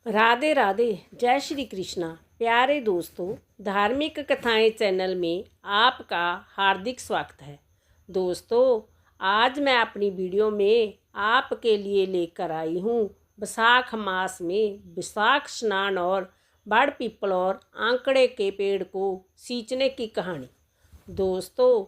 राधे राधे, जय श्री कृष्णा। प्यारे दोस्तों, धार्मिक कथाएं चैनल में आपका हार्दिक स्वागत है। दोस्तों, आज मैं अपनी वीडियो में आपके लिए लेकर आई हूँ वैशाख मास में विशाख स्नान और बड़ पीपल और आंकड़े के पेड़ को सींचने की कहानी। दोस्तों,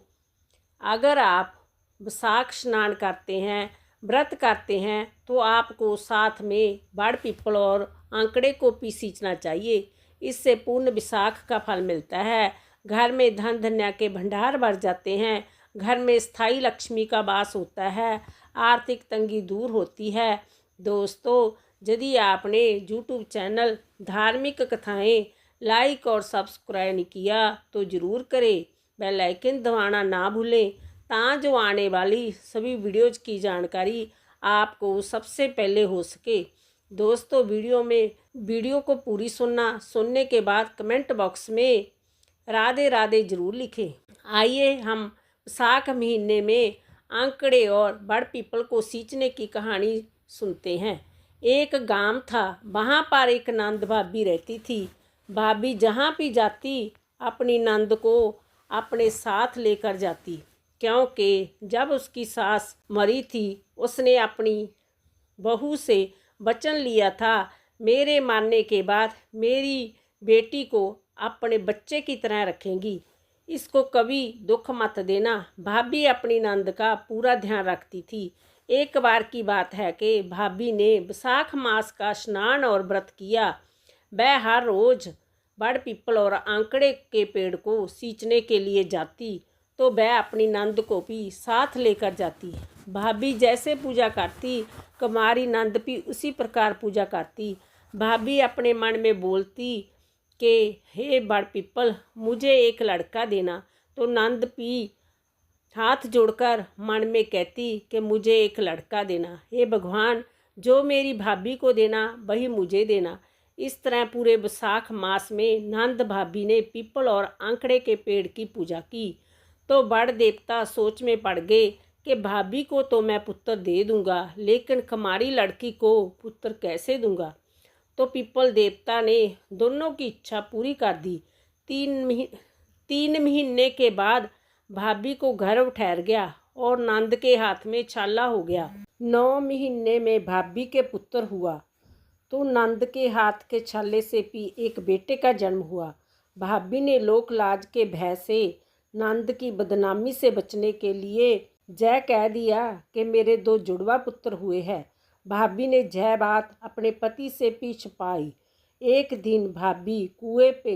अगर आप वैशाख स्नान करते हैं, व्रत करते हैं, तो आपको साथ में बड़ पीपल और आंकड़े को भी सींचना चाहिए। इससे पूर्ण विशाख का फल मिलता है। घर में धन धन्य के भंडार भर जाते हैं। घर में स्थायी लक्ष्मी का वास होता है। आर्थिक तंगी दूर होती है। दोस्तों, यदि आपने यूट्यूब चैनल धार्मिक कथाएं लाइक और सब्सक्राइब नहीं किया तो ज़रूर करें। बेल आइकन दबाना ना भूलें जो आने वाली सभी वीडियोज़ की जानकारी आपको सबसे पहले हो सके। दोस्तों, वीडियो को पूरी सुनने के बाद कमेंट बॉक्स में राधे राधे ज़रूर लिखें। आइए हम वैशाख महीने में आंकड़े और बड़ पीपल को सींचने की कहानी सुनते हैं। एक गांव था, वहाँ पर एक नंद भाभी रहती थी। भाभी जहाँ भी जाती अपनी नंद को अपने साथ लेकर जाती, क्योंकि जब उसकी सास मरी थी उसने अपनी बहू से वचन लिया था, मेरे मरने के बाद मेरी बेटी को अपने बच्चे की तरह रखेंगी, इसको कभी दुख मत देना। भाभी अपनी नंद का पूरा ध्यान रखती थी। एक बार की बात है कि भाभी ने वैशाख मास का स्नान और व्रत किया। वह हर रोज़ बड़ पीपल और आंकड़े के पेड़ को सींचने के लिए जाती, तो वह अपनी नंद को भी साथ लेकर जाती। भाभी जैसे पूजा करती, कुमारी नंद भी उसी प्रकार पूजा करती। भाभी अपने मन में बोलती कि हे बड़ पीपल, मुझे एक लड़का देना, तो नंद भी हाथ जोड़कर मन में कहती कि मुझे एक लड़का देना। हे भगवान, जो मेरी भाभी को देना वही मुझे देना। इस तरह पूरे वैशाख मास में नंद भाभी ने पीपल और आंकड़े के पेड़ की पूजा की। तो बड़ देवता सोच में पड़ गए कि भाभी को तो मैं पुत्र दे दूंगा, लेकिन कुमारी लड़की को पुत्र कैसे दूंगा। तो पीपल देवता ने दोनों की इच्छा पूरी कर दी। 3 महीने के बाद भाभी को गर्भ ठहर गया और नंद के हाथ में छाला हो गया। 9 महीने में भाभी के पुत्र हुआ, तो नंद के हाथ के छाले से भी एक बेटे का जन्म हुआ। भाभी ने लोक लाज के भय से नंद की बदनामी से बचने के लिए जय कह दिया कि मेरे 2 जुड़वा पुत्र हुए हैं। भाभी ने जय बात अपने पति से भी छुपाई। एक दिन भाभी कुएं पे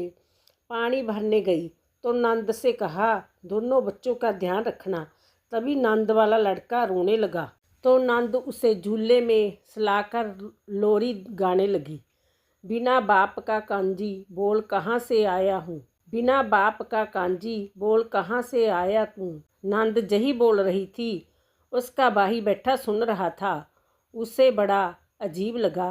पानी भरने गई तो नंद से कहा, दोनों बच्चों का ध्यान रखना। तभी नंद वाला लड़का रोने लगा, तो नंद उसे झूले में सुलाकर लोरी गाने लगी। बिना बाप का कांजी बोल कहाँ से आया हूँ, बिना बाप का कांजी बोल कहाँ से आया तू। नंद जही बोल रही थी, उसका भाई बैठा सुन रहा था। उसे बड़ा अजीब लगा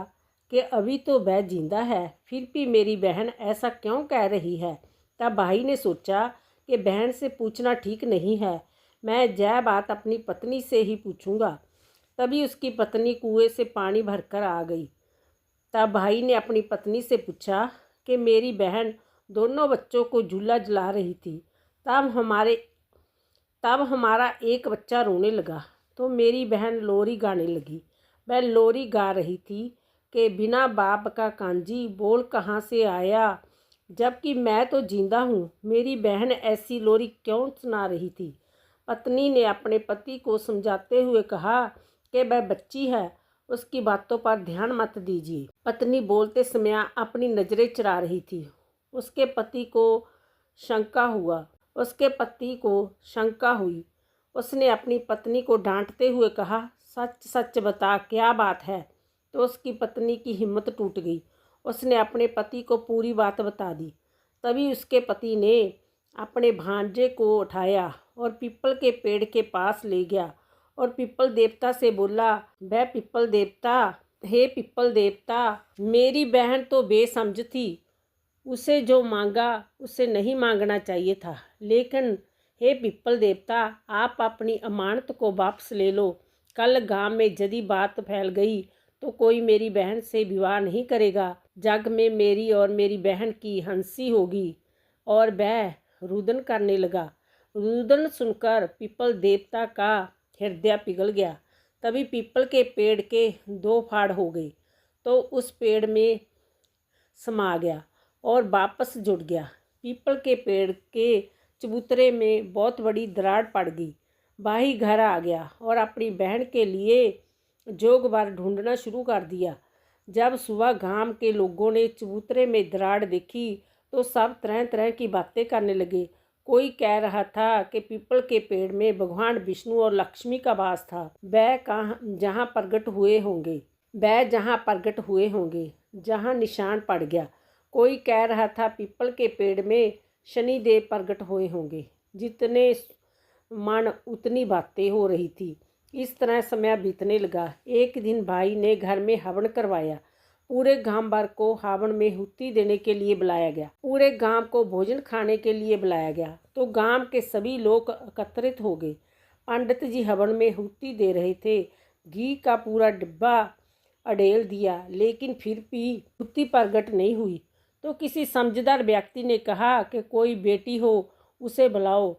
कि अभी तो वह जिंदा है, फिर भी मेरी बहन ऐसा क्यों कह रही है। तब भाई ने सोचा कि बहन से पूछना ठीक नहीं है, मैं यह बात अपनी पत्नी से ही पूछूंगा। तभी उसकी पत्नी कुएं से पानी भरकर आ गई। तब भाई ने अपनी पत्नी से पूछा कि मेरी बहन दोनों बच्चों को झूला झुला रही थी, तब हमारा एक बच्चा रोने लगा, तो मेरी बहन लोरी गाने लगी। वह लोरी गा रही थी कि बिना बाप का कांजी बोल कहाँ से आया, जबकि मैं तो जिंदा हूँ। मेरी बहन ऐसी लोरी क्यों सुना रही थी। पत्नी ने अपने पति को समझाते हुए कहा कि वह बच्ची है, उसकी बातों पर ध्यान मत दीजिए। पत्नी बोलते समय अपनी नज़रें चुरा रही थी। उसके पति को शंका हुई। उसने अपनी पत्नी को डांटते हुए कहा, सच सच बता, क्या बात है। तो उसकी पत्नी की हिम्मत टूट गई। उसने अपने पति को पूरी बात बता दी। तभी उसके पति ने अपने भांजे को उठाया और पीपल के पेड़ के पास ले गया और पीपल देवता से बोला, वह पीपल देवता, हे पीपल देवता, मेरी बहन तो बेसमझ थी, उसे जो मांगा उसे नहीं मांगना चाहिए था, लेकिन हे पीपल देवता, आप अपनी अमानत को वापस ले लो। कल गांव में यदि बात फैल गई तो कोई मेरी बहन से विवाह नहीं करेगा। जग में मेरी और मेरी बहन की हंसी होगी। और वह रुदन करने लगा। रुदन सुनकर पीपल देवता का हृदय पिघल गया। तभी पीपल के पेड़ के 2 फाड़ हो गए तो उस पेड़ में समा गया और वापस जुड़ गया। पीपल के पेड़ के चबूतरे में बहुत बड़ी दरार पड़ गई। भाई घर आ गया और अपनी बहन के लिए जोगबार ढूंढना शुरू कर दिया। जब सुबह गांव के लोगों ने चबूतरे में दरार देखी तो सब तरह तरह की बातें करने लगे। कोई कह रहा था कि पीपल के पेड़ में भगवान विष्णु और लक्ष्मी का वास था। वह जहाँ प्रकट हुए होंगे जहाँ निशान पड़ गया। कोई कह रहा था पीपल के पेड़ में शनिदेव प्रकट हुए होंगे। जितने मन उतनी बातें हो रही थी। इस तरह समय बीतने लगा। एक दिन भाई ने घर में हवन करवाया। पूरे गांव भर को हवन में हुत्ती देने के लिए बुलाया गया। पूरे गांव को भोजन खाने के लिए बुलाया गया तो गांव के सभी लोग एकत्रित हो गए। पंडित जी हवन में हुत्ती दे रहे थे। घी का पूरा डिब्बा अडेल दिया लेकिन फिर भी हुत्ती प्रकट नहीं हुई। तो किसी समझदार व्यक्ति ने कहा कि कोई बेटी हो उसे बुलाओ,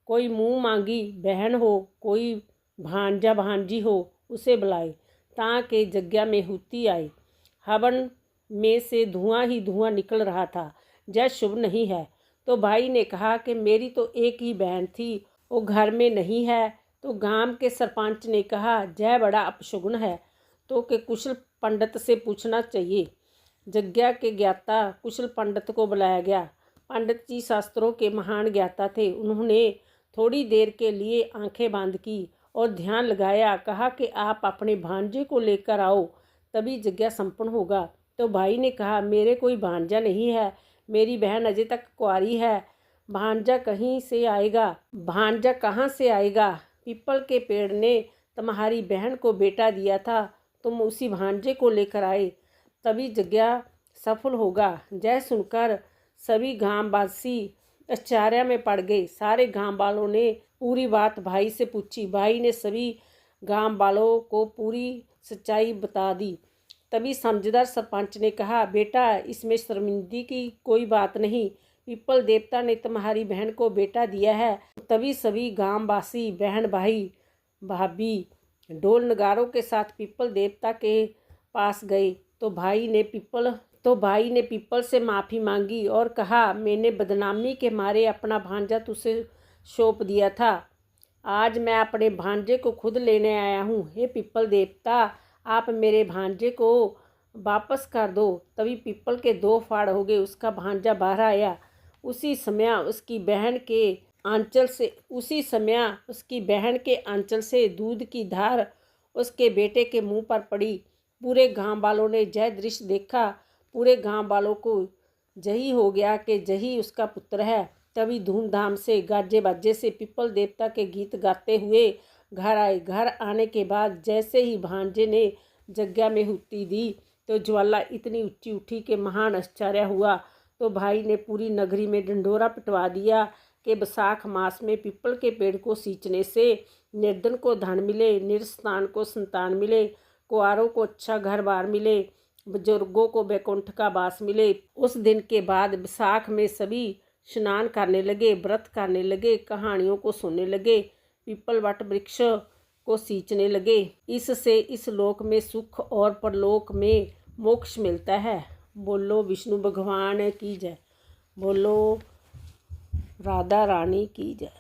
कोई मुँह मांगी बहन हो, कोई भांजा भांजी हो उसे बुलाए ताकि जग्या में हुत्ती आए। हवन में से धुआं ही धुआं निकल रहा था। यह शुभ नहीं है। तो भाई ने कहा कि मेरी तो एक ही बहन थी, वो घर में नहीं है। तो गांव के सरपंच ने कहा यह बड़ा अपशगुन है तो कि कुशल पंडित से पूछना चाहिए। जग्या के ज्ञाता कुशल पंडित को बुलाया गया। पंडित जी शास्त्रों के महान ज्ञाता थे। उन्होंने थोड़ी देर के लिए आंखें बंद की और ध्यान लगाया। कहा कि आप अपने भांजे को लेकर आओ तभी यज्ञ संपन्न होगा। तो भाई ने कहा मेरे कोई भांजा नहीं है, मेरी बहन अजय तक कुंवारी है। भांजा कहाँ से आएगा? पीपल के पेड़ ने तुम्हारी बहन को बेटा दिया था, तुम उसी भांजे को लेकर आए तभी यज्ञ सफल होगा। यह सुनकर सभी गांववासी आश्चर्य में पड़ गए। सारे गांव वालों ने पूरी बात भाई से पूछी। भाई ने सभी गांव वालों को पूरी सच्चाई बता दी। तभी समझदार सरपंच ने कहा बेटा इसमें शर्मिंदगी की कोई बात नहीं, पीपल देवता ने तुम्हारी बहन को बेटा दिया है। तभी सभी गांववासी बहन भाई भाभी ढोल नगारों के साथ पीपल देवता के पास गए। तो भाई ने पीपल से माफ़ी मांगी और कहा मैंने बदनामी के मारे अपना भांजा तुझसे सौंप दिया था। आज मैं अपने भांजे को खुद लेने आया हूँ। हे पीपल देवता आप मेरे भांजे को वापस कर दो। तभी पीपल के 2 फाड़ हो गए। उसका भांजा बाहर आया। उसी समय उसकी बहन के आंचल से दूध की धार उसके बेटे के मुंह पर पड़ी। पूरे गांव वालों ने यह दृश्य देखा। पूरे गांव वालों को यही हो गया कि यही उसका पुत्र है। तभी धूमधाम से गाजे बाजे से पीपल देवता के गीत गाते हुए घर आए। घर आने के बाद जैसे ही भांजे ने यज्ञ में हुत्ती दी तो ज्वाला इतनी ऊंची उठी कि महान आश्चर्य हुआ। तो भाई ने पूरी नगरी में ढंढोरा पिटवा दिया कि वैशाख मास में पीपल के पेड़ को सींचने से निर्धन को धन मिले, निरस्तान को संतान मिले, कुंवारों को अच्छा घर बार मिले, बुजुर्गों को वैकुंठ का वास मिले। उस दिन के बाद वैशाख में सभी स्नान करने लगे, व्रत करने लगे, कहानियों को सुनने लगे, पीपल वट वृक्ष को सींचने लगे। इससे इस लोक में सुख और परलोक में मोक्ष मिलता है। बोलो विष्णु भगवान की जय। बोलो राधा रानी की जय।